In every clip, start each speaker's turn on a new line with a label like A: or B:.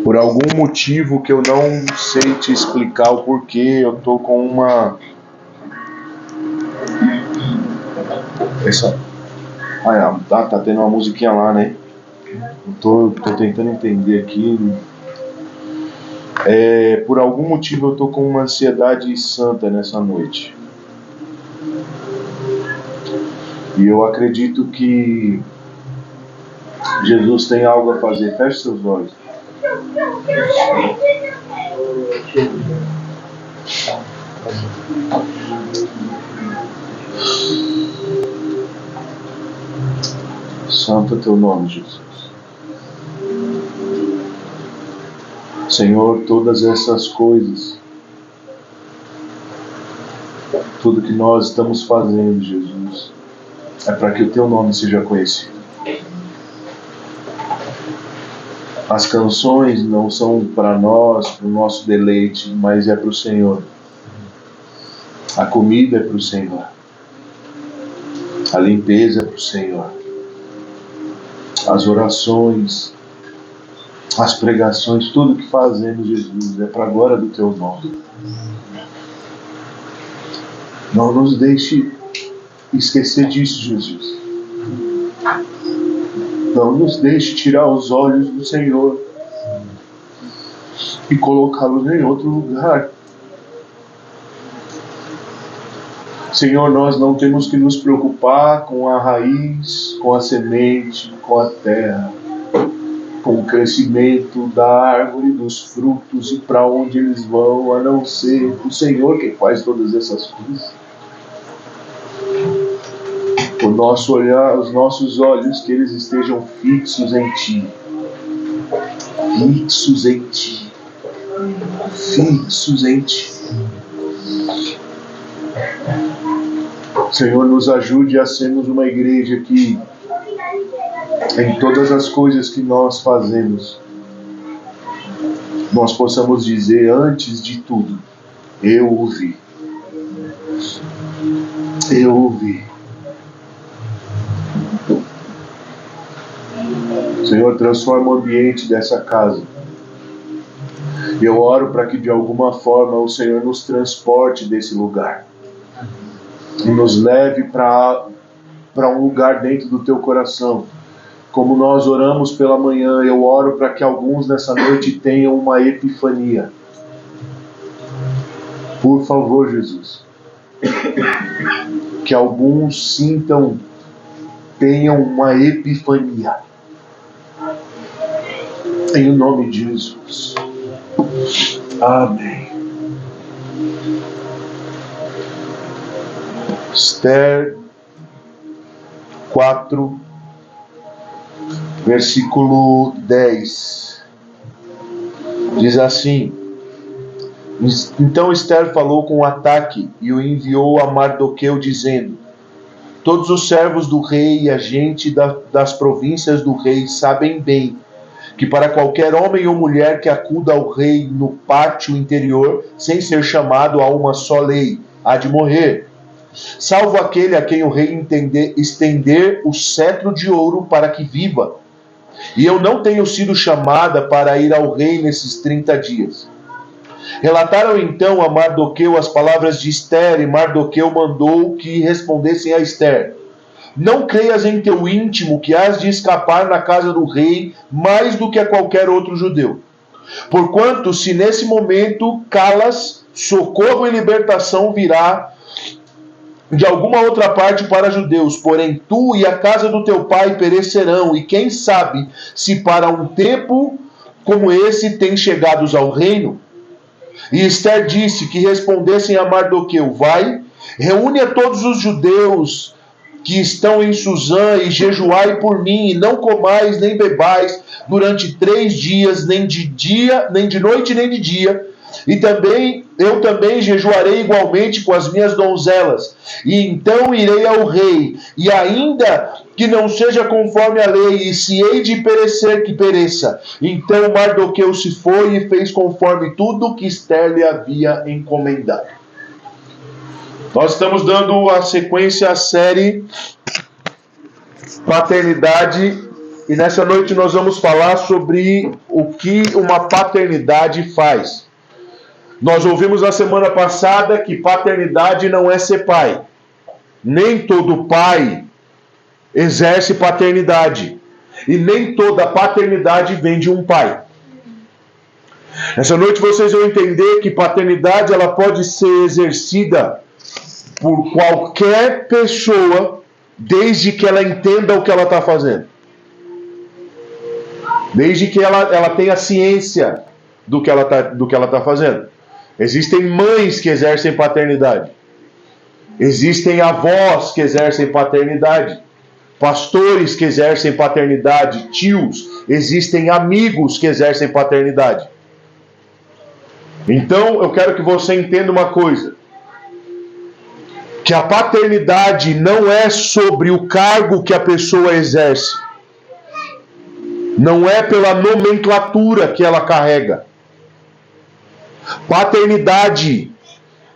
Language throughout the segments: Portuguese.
A: Por algum motivo que eu não sei te explicar o porquê, eu tô com uma... tá tendo uma musiquinha lá, né? Eu tô tentando entender aqui. Por algum motivo eu tô com uma ansiedade santa nessa noite. E eu acredito que Jesus tem algo a fazer. Feche seus olhos. Santo é teu nome, Jesus. Senhor, todas essas coisas, tudo que nós estamos fazendo, Jesus, é para que o teu nome seja conhecido. As canções não são para nós, para o nosso deleite, mas é para o Senhor. A comida é para o Senhor. A limpeza é para o Senhor. As orações, as pregações, tudo que fazemos, Jesus, é para a glória do teu nome. Não nos deixe esquecer disso, Jesus. Não nos deixe tirar os olhos do Senhor e colocá-los em outro lugar. Senhor, nós não temos que nos preocupar com a raiz, com a semente, com a terra, com o crescimento da árvore, dos frutos e para onde eles vão, a não ser o Senhor que faz todas essas coisas. O nosso olhar, os nossos olhos, que eles estejam fixos em Ti. Fixos em Ti. Fixos em Ti. Senhor, nos ajude a sermos uma igreja que, em todas as coisas que nós fazemos, nós possamos dizer, antes de tudo, eu ouvi. Eu ouvi. Senhor, transforma o ambiente dessa casa. Eu oro para que de alguma forma o Senhor nos transporte desse lugar e nos leve para um lugar dentro do teu coração. Como nós oramos pela manhã, eu oro para que alguns nessa noite tenham uma epifania. Por favor, Jesus. Que alguns tenham uma epifania. Em nome de Jesus. Amém. Esther 4, versículo 10. Diz assim: Então Esther falou com Ataque e o enviou a Mardoqueu, dizendo: Todos os servos do rei e a gente das províncias do rei sabem bem que para qualquer homem ou mulher que acuda ao rei no pátio interior, sem ser chamado a uma só lei, há de morrer, salvo aquele a quem o rei estender o cetro de ouro para que viva. E eu não tenho sido chamada para ir ao rei nesses 30 dias. Relataram então a Mardoqueu as palavras de Esther, e Mardoqueu mandou que respondessem a Esther: Não creias em teu íntimo que has de escapar na casa do rei mais do que a qualquer outro judeu. Porquanto, se nesse momento calas, socorro e libertação virá de alguma outra parte para judeus. Porém, tu e a casa do teu pai perecerão, e quem sabe se para um tempo como esse têm chegados ao reino? E Esther disse que respondessem a Mardoqueu: Vai, reúne a todos os judeus que estão em Suzã e jejuai por mim, e não comais nem bebais durante 3 dias, nem de noite nem de dia. E eu também jejuarei igualmente com as minhas donzelas. E então irei ao rei, e ainda que não seja conforme a lei, e se hei de perecer, que pereça. Então Mardoqueu se foi e fez conforme tudo que Esther lhe havia encomendado. Nós estamos dando a sequência à série Paternidade E nessa noite nós vamos falar sobre o que uma paternidade faz. Nós ouvimos na semana passada que paternidade não é ser pai. Nem todo pai exerce paternidade. E nem toda paternidade vem de um pai. Nessa noite vocês vão entender que paternidade ela pode ser exercida por qualquer pessoa, desde que ela entenda o que ela está fazendo. Desde que ela tenha ciência do que ela tá fazendo. Existem mães que exercem paternidade. Existem avós que exercem paternidade. Pastores que exercem paternidade. Tios. Existem amigos que exercem paternidade. Então, eu quero que você entenda uma coisa. Que a paternidade não é sobre o cargo que a pessoa exerce. Não é pela nomenclatura que ela carrega. Paternidade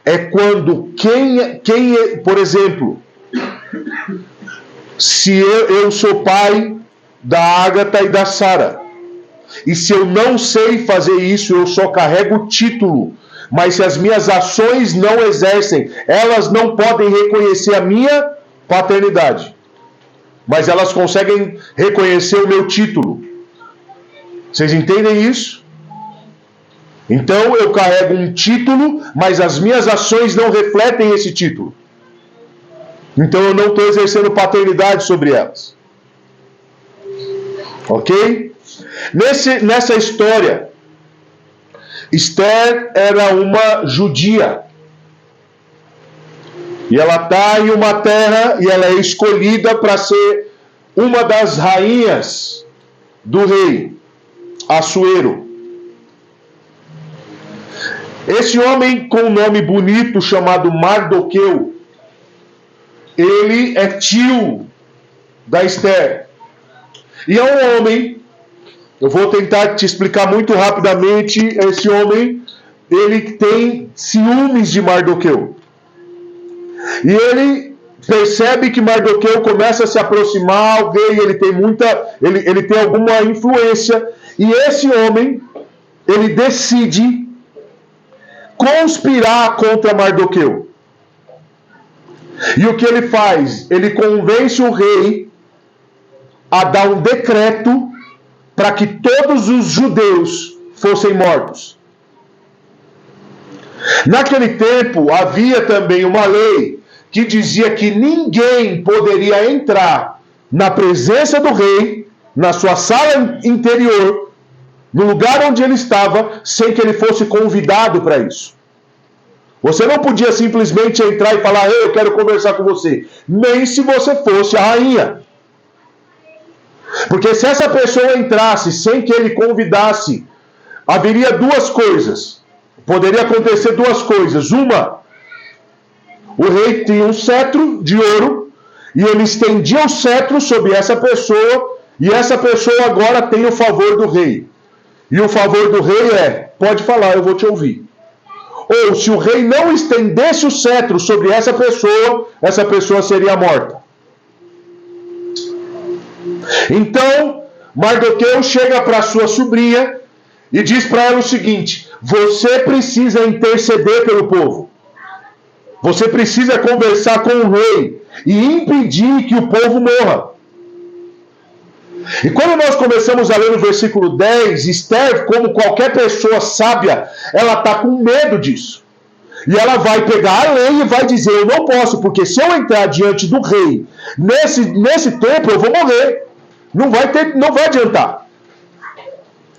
A: é quando por exemplo, se eu sou pai da Ágata e da Sara, e se eu não sei fazer isso, eu só carrego o título, mas se as minhas ações não exercem, elas não podem reconhecer a minha paternidade, mas elas conseguem reconhecer o meu título. Vocês entendem isso? Então eu carrego um título, mas as minhas ações não refletem esse título. Então eu não estou exercendo paternidade sobre elas. Ok? Nessa história, Esther era uma judia. E ela está em uma terra e ela é escolhida para ser uma das rainhas do rei Assuero. Esse homem com um nome bonito chamado Mardoqueu, ele é tio da Esther. E é um homem, eu vou tentar te explicar muito rapidamente, esse homem, ele tem ciúmes de Mardoqueu. E ele percebe que Mardoqueu começa a se aproximar ao rei, ele tem alguma influência, e esse homem, ele decide conspirar contra Mardoqueu. E o que ele faz? Ele convence o rei a dar um decreto para que todos os judeus fossem mortos. Naquele tempo havia também uma lei que dizia que ninguém poderia entrar na presença do rei, na sua sala interior, no lugar onde ele estava, sem que ele fosse convidado para isso. Você não podia simplesmente entrar e falar: eu quero conversar com você. Nem se você fosse a rainha. Porque se essa pessoa entrasse sem que ele convidasse, haveria duas coisas. Poderia acontecer duas coisas. Uma, o rei tinha um cetro de ouro e ele estendia o cetro sobre essa pessoa, e essa pessoa agora tem o favor do rei. E o favor do rei é: pode falar, eu vou te ouvir. Ou se o rei não estendesse o cetro sobre essa pessoa seria morta. Então, Mardoqueu chega para sua sobrinha e diz para ela o seguinte: você precisa interceder pelo povo. Você precisa conversar com o rei e impedir que o povo morra. E quando nós começamos a ler no versículo 10, Esther, como qualquer pessoa sábia, ela está com medo disso. E ela vai pegar a lei e vai dizer: eu não posso, porque se eu entrar diante do rei nesse tempo, eu vou morrer. Não vai adiantar.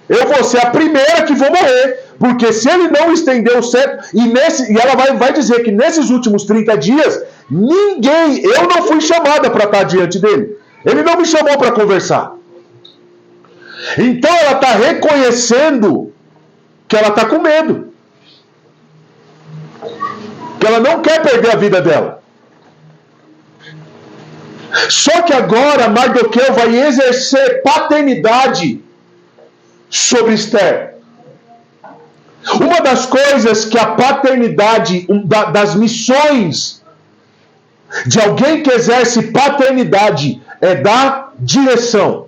A: Eu vou ser a primeira que vou morrer, porque se ele não estender o cetro, e ela vai dizer que nesses últimos 30 dias, eu não fui chamada para estar diante dele. Ele não me chamou para conversar. Então ela está reconhecendo que ela está com medo. Que ela não quer perder a vida dela. Só que agora Mardoqueu vai exercer paternidade sobre Esther. Uma das coisas que a paternidade, das missões de alguém que exerce paternidade, é dar direção.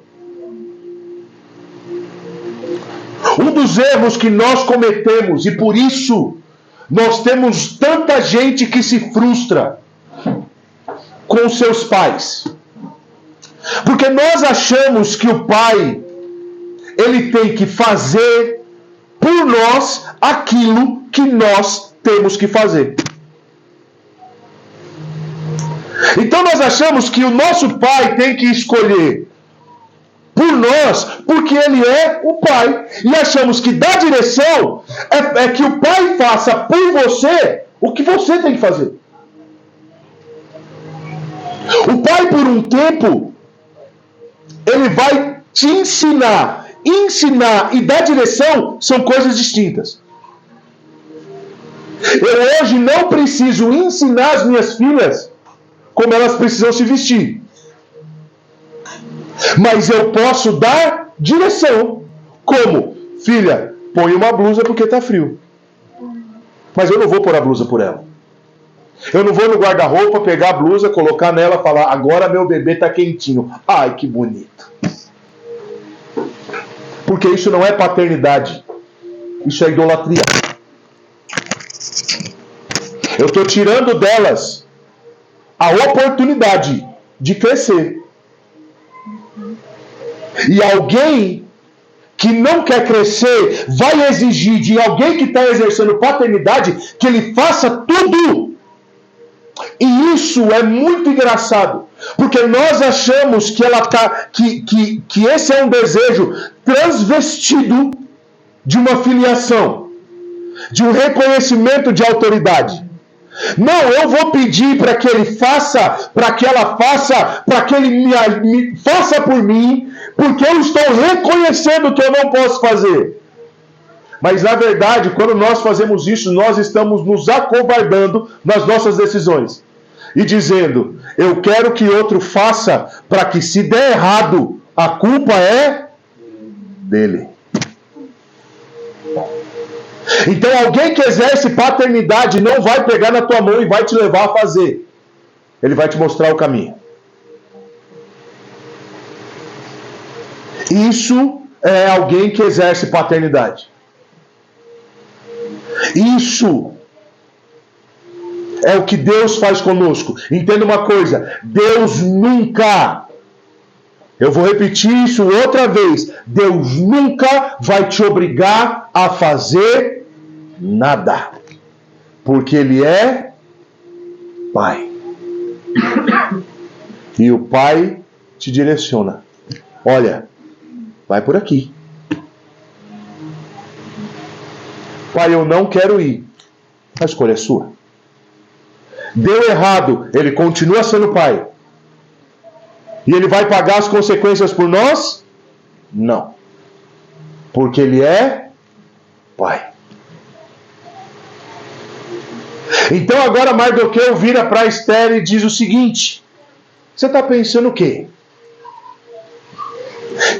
A: Um dos erros que nós cometemos, e por isso nós temos tanta gente que se frustra com seus pais. Porque nós achamos que o pai, ele tem que fazer por nós aquilo que nós temos que fazer. Então nós achamos que o nosso pai tem que escolher por nós, porque ele é o pai. E achamos que dar direção é que o pai faça por você o que você tem que fazer. O pai, por um tempo, ele vai te ensinar. Ensinar e dar direção são coisas distintas. Eu hoje não preciso ensinar as minhas filhas como elas precisam se vestir. Mas eu posso dar direção. Como? Filha, põe uma blusa porque está frio. Mas eu não vou pôr a blusa por ela. Eu não vou no guarda-roupa pegar a blusa, colocar nela e falar, agora meu bebê está quentinho. Ai, que bonito. Porque isso não é paternidade. Isso é idolatria. Eu estou tirando delas a oportunidade de crescer. E alguém que não quer crescer vai exigir de alguém que está exercendo paternidade que ele faça tudo. E isso é muito engraçado, porque nós achamos que ela que esse é um desejo transvestido de uma filiação, de um reconhecimento de autoridade. Não, eu vou pedir para que ele faça, para que ela faça, para que ele me faça por mim, porque eu estou reconhecendo que eu não posso fazer. Mas na verdade, quando nós fazemos isso, nós estamos nos acovardando nas nossas decisões. E dizendo, eu quero que outro faça, para que se der errado, a culpa é dele. Então alguém que exerce paternidade não vai pegar na tua mão e vai te levar a fazer. Ele vai te mostrar o caminho. Isso é alguém que exerce paternidade. Isso é o que Deus faz conosco. Entenda uma coisa, Deus nunca, eu vou repetir isso outra vez, Deus nunca vai te obrigar a fazer nada. Porque Ele é Pai. E o Pai te direciona. Olha, vai por aqui. Pai, eu não quero ir. A escolha é sua. Deu errado, ele continua sendo pai. E ele vai pagar as consequências por nós? Não. Porque ele é pai. Então agora Mardoqueu vira para Esther e diz o seguinte: você está pensando o quê?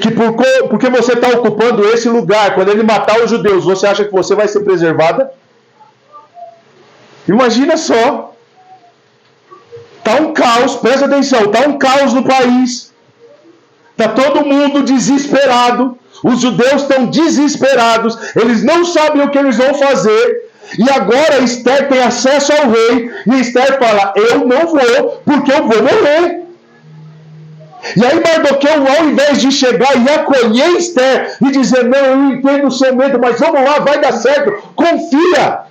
A: Que porque você está ocupando esse lugar, quando ele matar os judeus, você acha que você vai ser preservada? Imagina só. Está um caos, presta atenção, está um caos no país. Está todo mundo desesperado. Os judeus estão desesperados. Eles não sabem o que eles vão fazer. E agora Esther tem acesso ao rei. E Esther fala, eu não vou, porque eu vou morrer. E aí Mardoqueu, ao invés de chegar e acolher Esther e dizer, não, eu entendo o seu medo, mas vamos lá, vai dar certo, confia.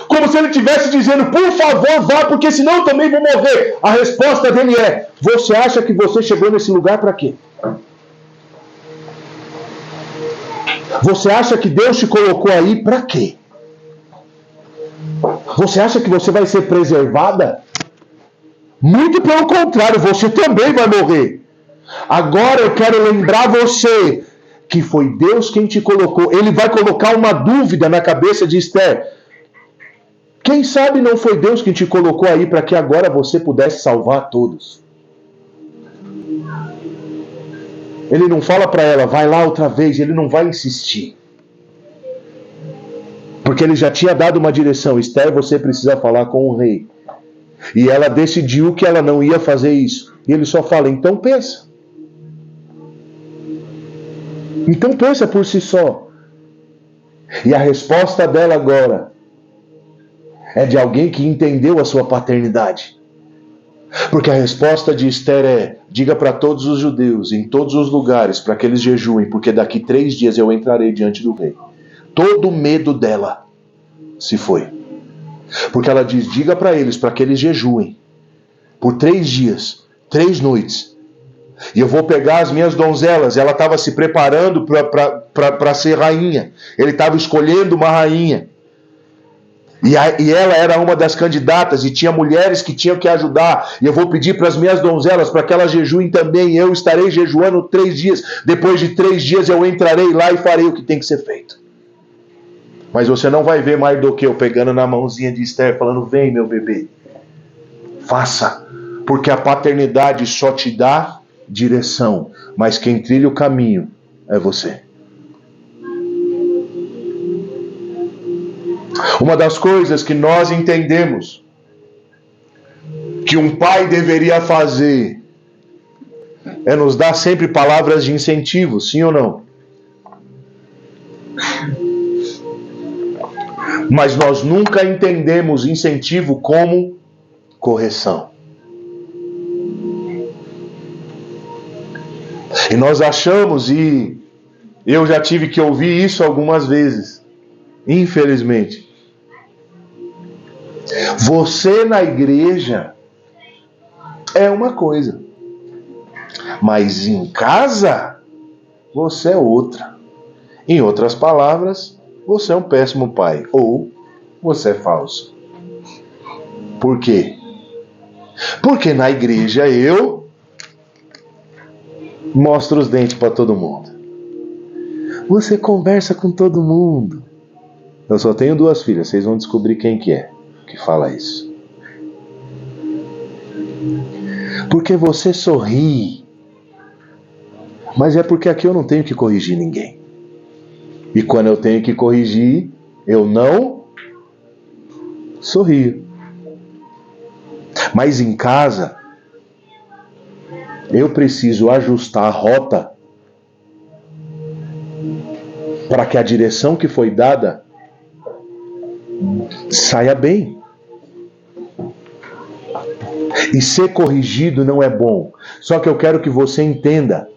A: Como se ele estivesse dizendo, por favor, vá, porque senão eu também vou morrer. A resposta dele é, você acha que você chegou nesse lugar para quê? Você acha que Deus te colocou aí para quê? Você acha que você vai ser preservada? Muito pelo contrário, você também vai morrer. Agora eu quero lembrar você que foi Deus quem te colocou. Ele vai colocar uma dúvida na cabeça de Esther. Quem sabe não foi Deus quem te colocou aí para que agora você pudesse salvar todos? Ele não fala para ela, vai lá outra vez, ele não vai insistir. Porque ele já tinha dado uma direção, Esther, você precisa falar com o rei. E ela decidiu que ela não ia fazer isso. E ele só fala, então pensa. Então pensa por si só. E a resposta dela agora é de alguém que entendeu a sua paternidade. Porque a resposta de Esther é: diga para todos os judeus, em todos os lugares, para que eles jejuem, porque daqui 3 dias eu entrarei diante do rei. Todo o medo dela se foi. Porque ela diz: diga para eles, para que eles jejuem, por 3 dias, 3 noites. E eu vou pegar as minhas donzelas. Ela estava se preparando para ser rainha. Ele estava escolhendo uma rainha. E ela era uma das candidatas, e tinha mulheres que tinham que ajudar. E eu vou pedir para as minhas donzelas, para que elas jejuem também. Eu estarei jejuando 3 dias. Depois de 3 dias eu entrarei lá e farei o que tem que ser feito. Mas você não vai ver Mardoqueu pegando na mãozinha de Esther, falando: vem, meu bebê, faça. Porque a paternidade só te dá direção, mas quem trilha o caminho é você. Uma das coisas que nós entendemos que um pai deveria fazer é nos dar sempre palavras de incentivo, sim ou não? Mas nós nunca entendemos incentivo como correção. E nós achamos, e eu já tive que ouvir isso algumas vezes, infelizmente. Você na igreja é uma coisa, mas em casa você é outra. Em outras palavras, você é um péssimo pai, ou você é falso. Por quê? Porque na igreja eu mostro os dentes para todo mundo. Você conversa com todo mundo. Eu só tenho 2 filhas, vocês vão descobrir quem que é que fala isso. Porque você sorri. Mas é porque aqui eu não tenho que corrigir ninguém. E quando eu tenho que corrigir, eu não sorrio. Mas em casa, eu preciso ajustar a rota para que a direção que foi dada saia bem. E ser corrigido não é bom. Só que eu quero que você entenda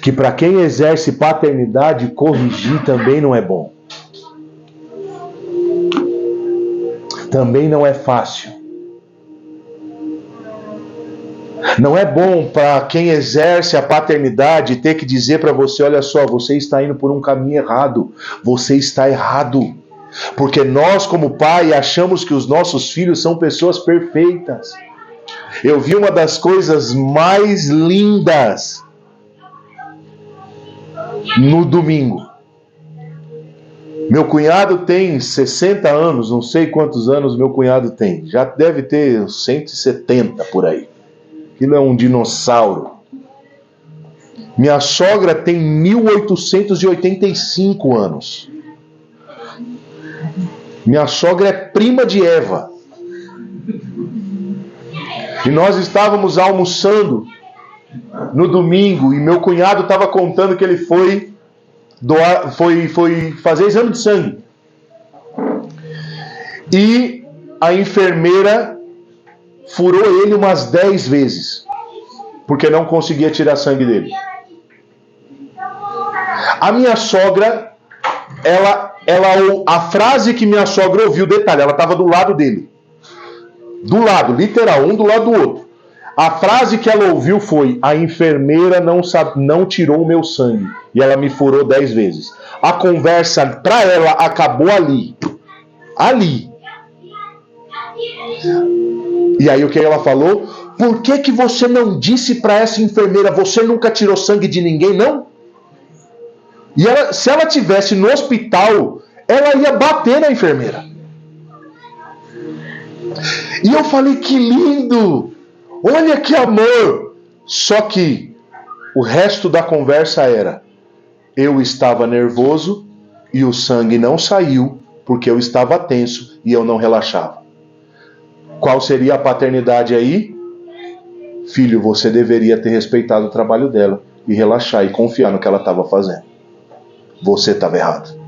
A: que para quem exerce paternidade, corrigir também não é bom. Também não é fácil. Não é bom para quem exerce a paternidade ter que dizer para você: olha só, você está indo por um caminho errado. Você está errado. Porque nós, como pai, achamos que os nossos filhos são pessoas perfeitas. Eu vi uma das coisas mais lindas no domingo. Meu cunhado tem 60 anos, não sei quantos anos meu cunhado tem. Já deve ter 170 por aí. Aquilo é um dinossauro. Minha sogra tem 1885 anos. Minha sogra é prima de Eva. E nós estávamos almoçando no domingo e meu cunhado estava contando que ele foi fazer exame de sangue. E a enfermeira furou ele umas 10 vezes, porque não conseguia tirar sangue dele. A minha sogra, a frase que minha sogra ouviu, detalhe, ela estava do lado dele. Do lado, literal, um do lado do outro. A frase que ela ouviu foi: a enfermeira não tirou o meu sangue. E ela me furou 10 vezes. A conversa para ela acabou ali. Ali. E aí o que ela falou? Por que você não disse para essa enfermeira: você nunca tirou sangue de ninguém, não? E se ela tivesse no hospital, ela ia bater na enfermeira. E eu falei: que lindo! Olha que amor! Só que o resto da conversa era: eu estava nervoso e o sangue não saiu porque eu estava tenso e eu não relaxava. Qual seria a paternidade aí? Filho, você deveria ter respeitado o trabalho dela e relaxar e confiar no que ela estava fazendo. Você estava errado.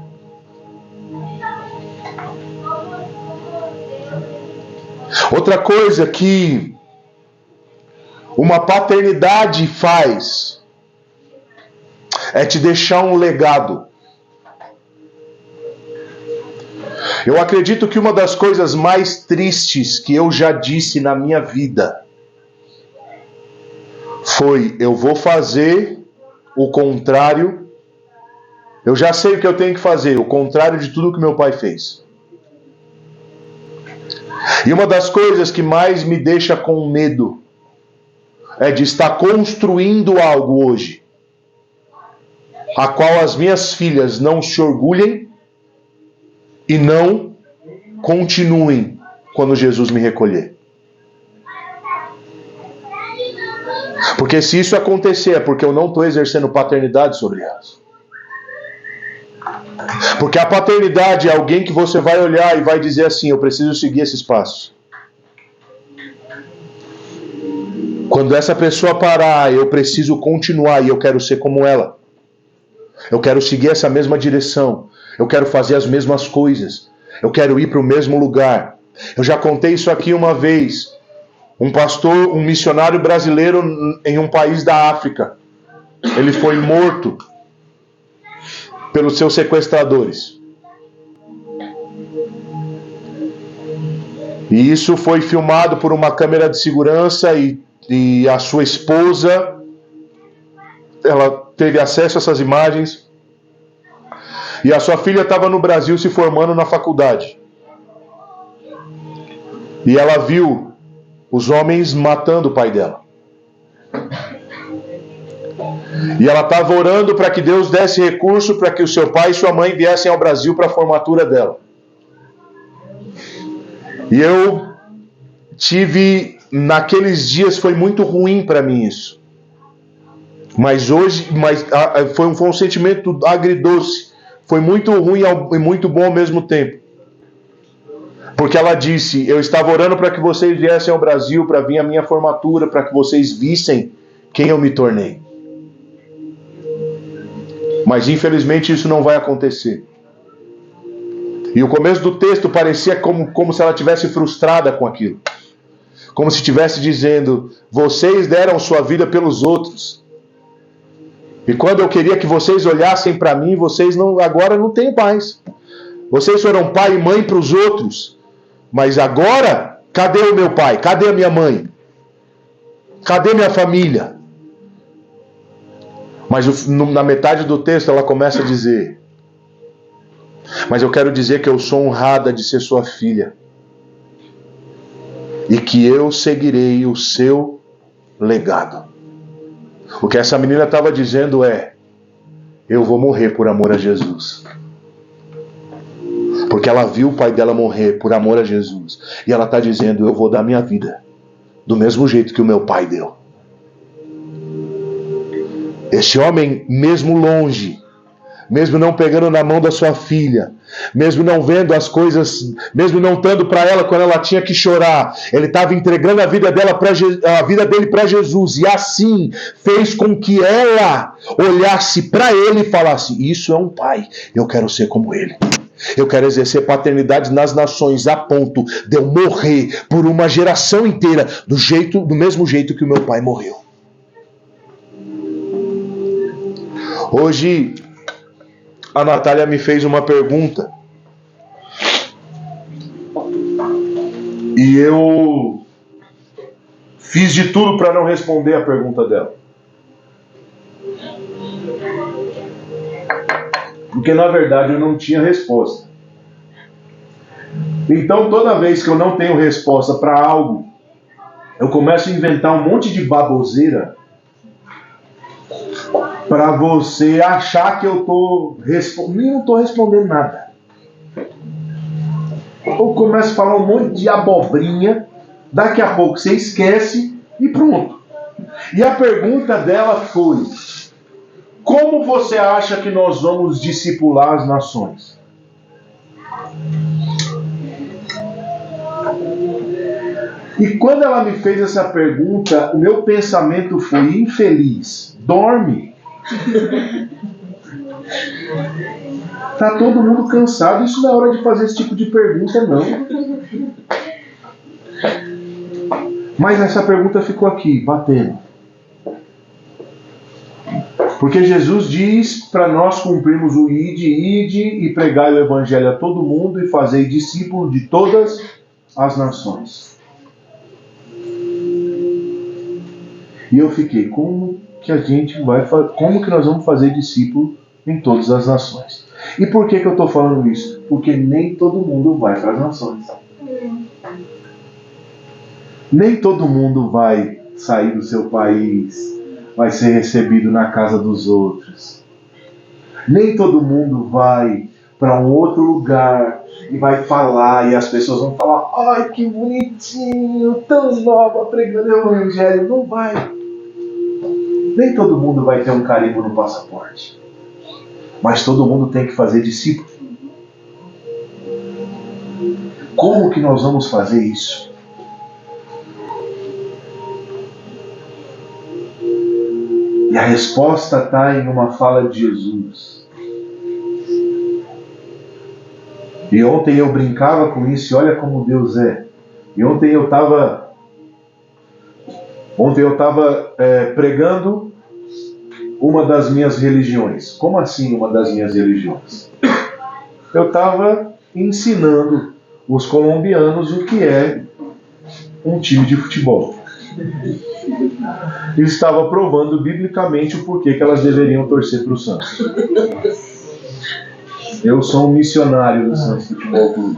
A: Outra coisa que uma paternidade faz é te deixar um legado. Eu acredito que uma das coisas mais tristes que eu já disse na minha vida foi: eu vou fazer o contrário. Eu já sei o que eu tenho que fazer, o contrário de tudo que meu pai fez. E uma das coisas que mais me deixa com medo é de estar construindo algo hoje, a qual as minhas filhas não se orgulhem e não continuem quando Jesus me recolher. Porque se isso acontecer é porque eu não estou exercendo paternidade sobre elas. Porque a paternidade é alguém que você vai olhar e vai dizer assim: eu preciso seguir esses passos. Quando essa pessoa parar, eu preciso continuar e eu quero ser como ela. Eu quero seguir essa mesma direção. Eu quero fazer as mesmas coisas. Eu quero ir para o mesmo lugar. Eu já contei isso aqui uma vez. Um pastor, um missionário brasileiro em um país da África. Ele foi morto pelos seus sequestradores. E isso foi filmado por uma câmera de segurança e a sua esposa, ela teve acesso a essas imagens. E a sua filha estava no Brasil se formando na faculdade. E ela viu os homens matando o pai dela. E ela estava orando para que Deus desse recurso para que o seu pai e sua mãe viessem ao Brasil para a formatura dela. E eu naqueles dias foi muito ruim para mim isso. Mas foi um sentimento agridoce. Foi muito ruim e muito bom ao mesmo tempo. Porque ela disse: eu estava orando para que vocês viessem ao Brasil, para vir a minha formatura, para que vocês vissem quem eu me tornei. Mas infelizmente isso não vai acontecer. E o começo do texto parecia como se ela estivesse frustrada com aquilo. Como se estivesse dizendo: vocês deram sua vida pelos outros. E quando eu queria que vocês olhassem para mim, vocês agora não têm paz. Vocês foram pai e mãe para os outros. Mas agora, cadê o meu pai? Cadê a minha mãe? Cadê minha família? Mas na metade do texto ela começa a dizer: mas eu quero dizer que eu sou honrada de ser sua filha. E que eu seguirei o seu legado. O que essa menina estava dizendo é: eu vou morrer por amor a Jesus. Porque ela viu o pai dela morrer por amor a Jesus. E ela está dizendo: eu vou dar minha vida do mesmo jeito que o meu pai deu. Esse homem, mesmo longe, mesmo não pegando na mão da sua filha, mesmo não vendo as coisas, mesmo não estando para ela quando ela tinha que chorar, ele estava entregando a vida dele para Jesus, e assim fez com que ela olhasse para ele e falasse: isso é um pai, eu quero ser como ele. Eu quero exercer paternidade nas nações a ponto de eu morrer por uma geração inteira do mesmo jeito que o meu pai morreu. Hoje a Natália me fez uma pergunta e eu fiz de tudo para não responder a pergunta dela. Porque na verdade eu não tinha resposta. Então toda vez que eu não tenho resposta para algo, eu começo a inventar um monte de baboseira para você achar que eu estou respondendo. Nem não estou respondendo nada. Eu começo a falar um monte de abobrinha, daqui a pouco você esquece e pronto. E a pergunta dela foi: como você acha que nós vamos discipular as nações? E quando ela me fez essa pergunta, o meu pensamento foi infeliz. Dorme. Tá todo mundo cansado, isso não é hora de fazer esse tipo de pergunta, não. Mas essa pergunta ficou aqui, batendo. Porque Jesus diz para nós cumprirmos o ide e pregai o evangelho a todo mundo e fazei discípulo de todas as nações. E eu fiquei, como que nós vamos fazer discípulo em todas as nações? E por que eu estou falando isso? Porque nem todo mundo vai para as nações. Nem todo mundo vai sair do seu país, vai ser recebido na casa dos outros. Nem todo mundo vai para um outro lugar e vai falar, e as pessoas vão falar: ai, que bonitinho, tão nova, pregando o evangelho. Não vai. Nem todo mundo vai ter um carimbo no passaporte. Mas todo mundo tem que fazer discípulo. Como que nós vamos fazer isso? E a resposta está em uma fala de Jesus. E ontem eu brincava com isso, e olha como Deus é. E ontem eu estava pregando uma das minhas religiões. Como assim uma das minhas religiões? Eu estava ensinando os colombianos o que é um time de futebol. E estava provando biblicamente o porquê que elas deveriam torcer para o Santos. Eu sou um missionário do Santos Futebol Clube.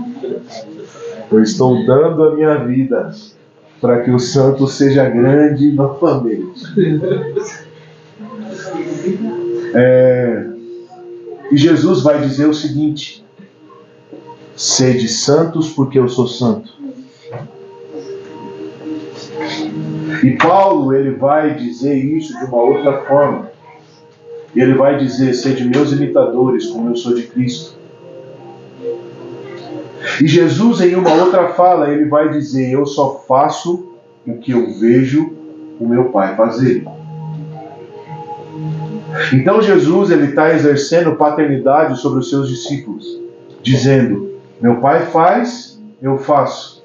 A: Eu estou dando a minha vida para que o Santos seja grande novamente. E Jesus vai dizer o seguinte: sede santos porque eu sou santo. E Paulo, ele vai dizer isso de uma outra forma. Ele vai dizer: sede meus imitadores como eu sou de Cristo. E Jesus, em uma outra fala, ele vai dizer: eu só faço o que eu vejo o meu Pai fazer. Então Jesus, ele está exercendo paternidade sobre os seus discípulos, dizendo: meu Pai faz, eu faço.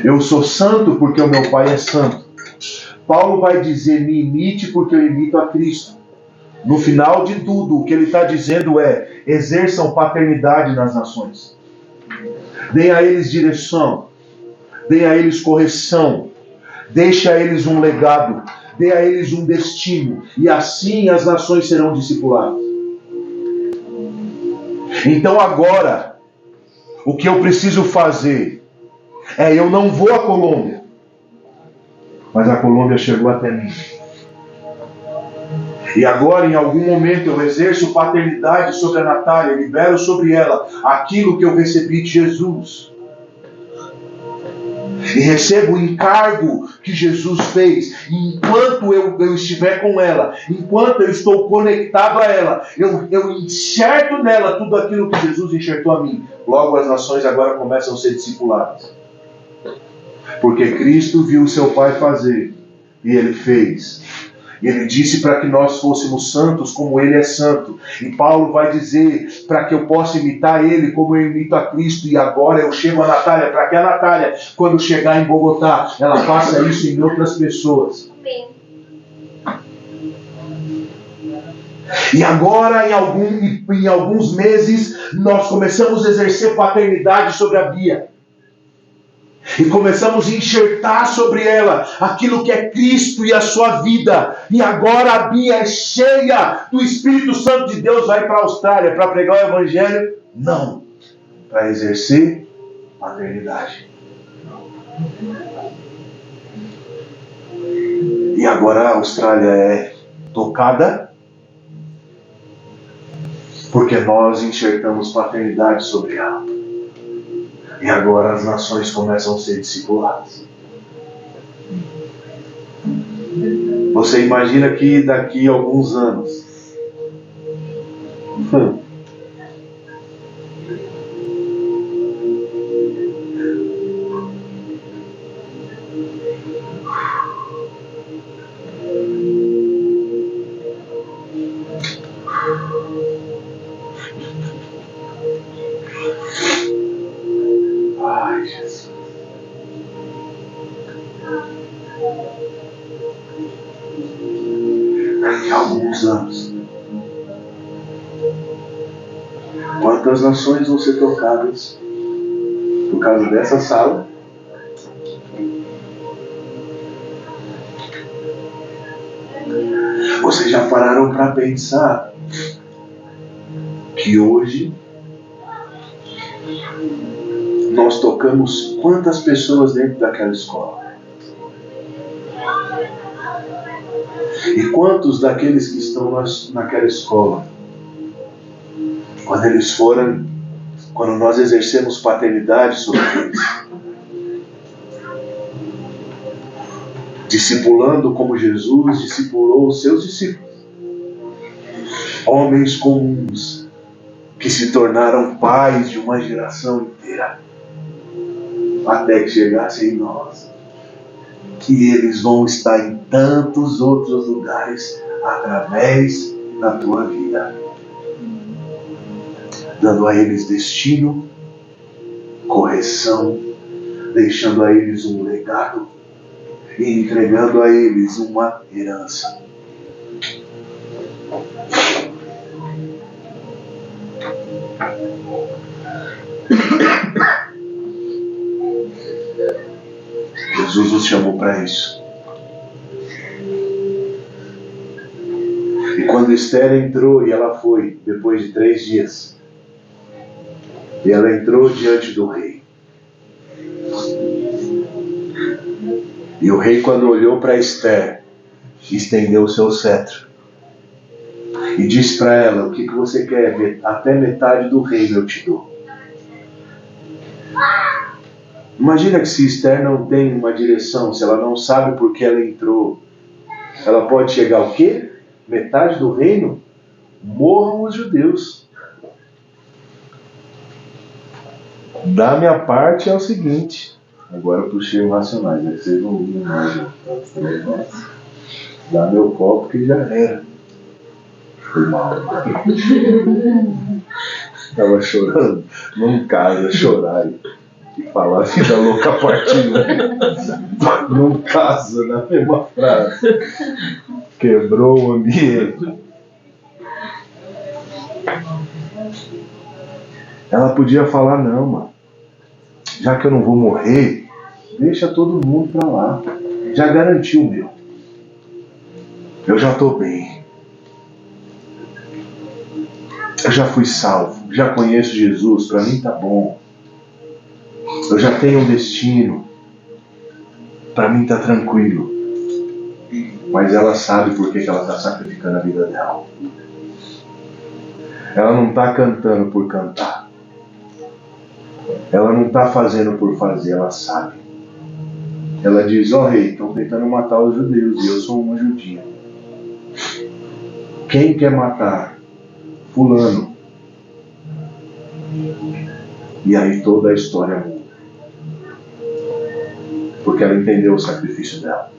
A: Eu sou santo porque o meu Pai é santo. Paulo vai dizer: me imite porque eu imito a Cristo. No final de tudo, o que ele está dizendo é: exerçam paternidade nas nações. Deem a eles direção. Deem a eles correção. Deixe a eles um legado. Dê a eles um destino. E assim as nações serão discipuladas. Então agora, o que eu preciso fazer eu não vou à Colômbia, mas a Colômbia chegou até mim. E agora, em algum momento, eu exerço paternidade sobre a Natália, libero sobre ela aquilo que eu recebi de Jesus. E recebo o encargo que Jesus fez. E enquanto eu estiver com ela, enquanto eu estou conectado a ela, eu enxerto nela tudo aquilo que Jesus enxertou a mim. Logo as nações agora começam a ser discipuladas. Porque Cristo viu o seu Pai fazer, e Ele fez. E Ele disse para que nós fôssemos santos como Ele é santo. E Paulo vai dizer para que eu possa imitar Ele como eu imito a Cristo. E agora eu chego a Natália, para que a Natália, quando chegar em Bogotá, ela faça isso em outras pessoas. E agora, em alguns meses, nós começamos a exercer paternidade sobre a Bia. E começamos a enxertar sobre ela aquilo que é Cristo e a sua vida. E agora a Bia é cheia do Espírito Santo de Deus. Vai para a Austrália para pregar o Evangelho? Não. Para exercer paternidade. E agora a Austrália é tocada porque nós enxertamos paternidade sobre ela. E agora as nações começam a ser discipuladas. Você imagina que daqui a alguns anos ai, Jesus. daqui a alguns anos, quantas nações vão ser tocadas por causa dessa sala? Vocês já pararam para pensar que hoje nós tocamos quantas pessoas dentro daquela escola? E quantos daqueles que estão naquela escola, quando nós exercemos paternidade sobre eles, discipulando como Jesus discipulou os seus discípulos, homens comuns que se tornaram pais de uma geração inteira, até que chegasse em nós, que eles vão estar em tantos outros lugares através da tua vida, dando a eles destino, correção, deixando a eles um legado e entregando a eles uma herança. Jesus nos chamou para isso. E quando Esther entrou, e ela foi, depois de 3 dias, e ela entrou diante do rei. E o rei, quando olhou para Esther, estendeu o seu cetro e disse para ela: o que você quer? Até metade do reino eu te dou. Imagina que se Esther não tem uma direção, se ela não sabe por que ela entrou, ela pode chegar ao quê? Metade do reino? Morram os judeus. Da minha parte é o seguinte. Agora eu puxei o Racionais, né? Vocês não viram mais. Dá meu copo que já era. Foi mal. Tava chorando. Não casa, chorar e falar vida louca partida. Não casa na mesma frase. Quebrou o ambiente. Ela podia falar: não, mano. Já que eu não vou morrer, deixa todo mundo pra lá. Já garantiu o meu. Eu já tô bem. Eu já fui salvo. Já conheço Jesus. Pra mim tá bom. Eu já tenho um destino. Pra mim tá tranquilo. Mas ela sabe por que ela tá sacrificando a vida dela. Ela não tá cantando por cantar. Ela não está fazendo por fazer, ela sabe. Ela diz: ó rei, estão tentando matar os judeus e eu sou uma judia. Quem quer matar? Fulano. E aí toda a história muda. Porque ela entendeu o sacrifício dela.